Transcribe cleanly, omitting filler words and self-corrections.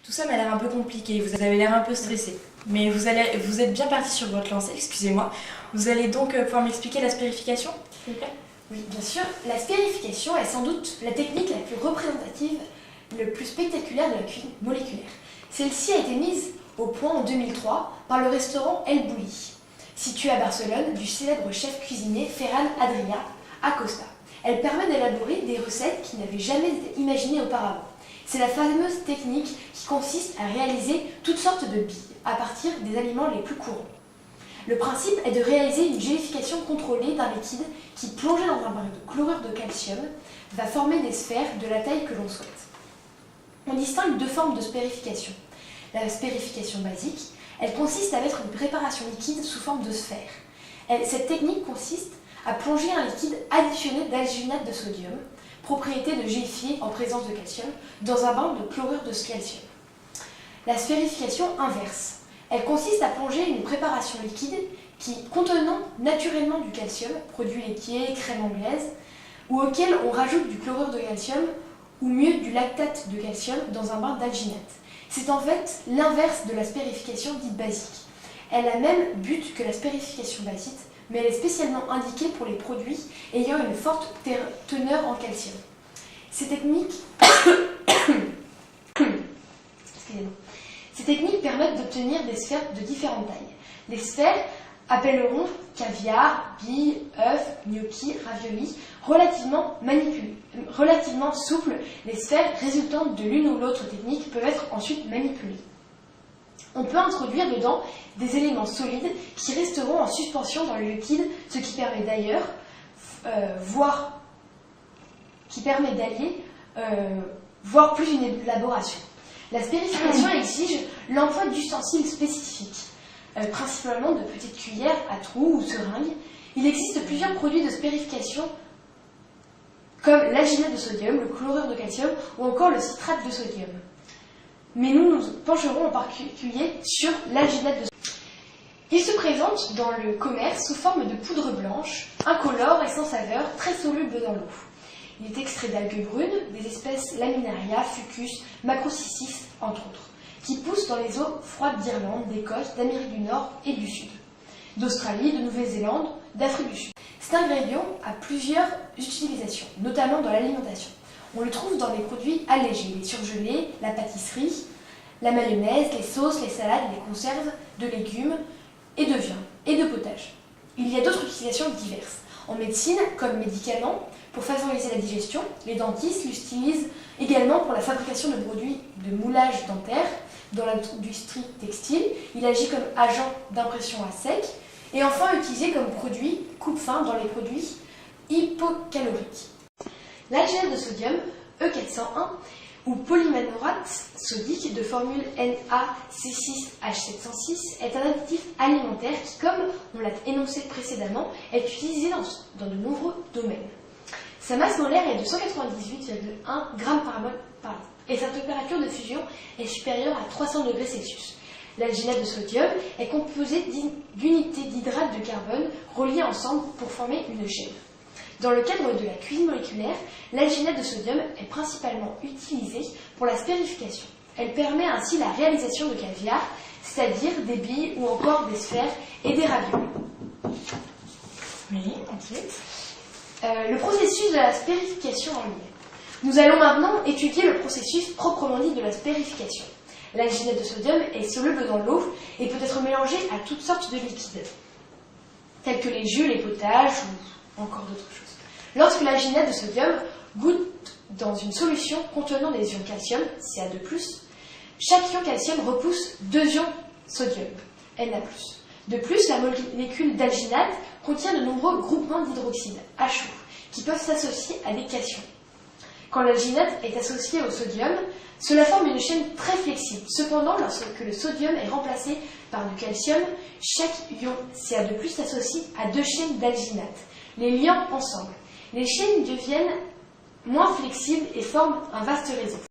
Tout ça m'a l'air un peu compliqué, vous avez l'air un peu stressé. Mais vous êtes bien parti sur votre lancée, excusez-moi. Vous allez donc pouvoir m'expliquer la spérification, s'il vous plaît? Oui, bien sûr. La spérification est sans doute la technique la plus représentative, le plus spectaculaire de la cuisine moléculaire. Celle-ci a été mise au point en 2003 par le restaurant El Bulli, situé à Barcelone, du célèbre chef cuisinier Ferran Adrià Acosta. Elle permet d'élaborer des recettes qui n'avaient jamais été imaginées auparavant. C'est la fameuse technique qui consiste à réaliser toutes sortes de billes à partir des aliments les plus courants. Le principe est de réaliser une gélification contrôlée d'un liquide qui, plongé dans un bain de chlorure de calcium, va former des sphères de la taille que l'on souhaite. On distingue deux formes de spérification. La spérification basique, elle consiste à mettre une préparation liquide sous forme de sphère. Cette technique consiste à plonger un liquide additionné d'alginate de sodium, propriété de gélifier en présence de calcium, dans un bain de chlorure de calcium. La spérification inverse, elle consiste à plonger une préparation liquide qui, contenant naturellement du calcium, produit laitier, crème anglaise, ou auquel on rajoute du chlorure de calcium, ou mieux du lactate de calcium, dans un bain d'alginate. C'est en fait l'inverse de la spérification dite basique. Elle a même but que la spérification basique, mais elle est spécialement indiquée pour les produits ayant une forte teneur en calcium. Ces techniques permettent d'obtenir des sphères de différentes tailles. Les sphères appelleront caviar, billes, œufs, gnocchi, ravioli, relativement souples. Les sphères résultantes de l'une ou l'autre technique peuvent être ensuite manipulées. On peut introduire dedans des éléments solides qui resteront en suspension dans le liquide, ce qui permet d'allier, voire plus une élaboration. La spérification exige l'emploi d'ustensiles spécifiques, principalement de petites cuillères à trous ou seringues. Il existe plusieurs produits de spérification comme l'alginate de sodium, le chlorure de calcium ou encore le citrate de sodium. Mais nous nous pencherons en particulier sur l'alginate de sodium. Il se présente dans le commerce sous forme de poudre blanche, incolore et sans saveur, très soluble dans l'eau. Il est extrait d'algues brunes, des espèces Laminaria, Fucus, Macrocissis, entre autres, qui poussent dans les eaux froides d'Irlande, d'Écosse, d'Amérique du Nord et du Sud, d'Australie, de Nouvelle-Zélande, d'Afrique du Sud. Cet ingrédient a plusieurs utilisations, notamment dans l'alimentation. On le trouve dans les produits allégés, les surgelés, la pâtisserie, la mayonnaise, les sauces, les salades, les conserves de légumes et de viande et de potage. Il y a d'autres utilisations diverses. En médecine, comme médicament, pour favoriser la digestion, les dentistes l'utilisent également pour la fabrication de produits de moulage dentaire. Dans l'industrie textile, il agit comme agent d'impression à sec et enfin utilisé comme produit coupe-fin dans les produits hypocaloriques. L'alginate de sodium, E401, ou polyménorate sodique de formule NaC6H706 est un additif alimentaire qui, comme on l'a énoncé précédemment, est utilisé dans de nombreux domaines. Sa masse molaire est de 198,1 g par mol par litre et sa température de fusion est supérieure à 300 degrés Celsius. L'alginate de sodium est composée d'unités d'hydrate de carbone reliées ensemble pour former une chaîne. Dans le cadre de la cuisine moléculaire, l'alginate de sodium est principalement utilisée pour la spérification. Elle permet ainsi la réalisation de caviar, c'est-à-dire des billes ou encore des sphères et des raviolis. Oui, ensuite. Le processus de la spérification en lui-même. Nous allons maintenant étudier le processus proprement dit de la spérification. L'alginate de sodium est soluble dans l'eau et peut être mélangé à toutes sortes de liquides, tels que les jus, les potages ou encore d'autres choses. Lorsque l'alginate de sodium goûte dans une solution contenant des ions calcium, Ca2+, chaque ion calcium repousse deux ions sodium, Na+. De plus, la molécule d'alginate contient de nombreux groupements d'hydroxyde, HO, qui peuvent s'associer à des cations. Quand l'alginate est associée au sodium, cela forme une chaîne très flexible. Cependant, lorsque le sodium est remplacé par du calcium, chaque ion Ca2+ s'associe à deux chaînes d'alginate, les liant ensemble. Les chaînes deviennent moins flexibles et forment un vaste réseau.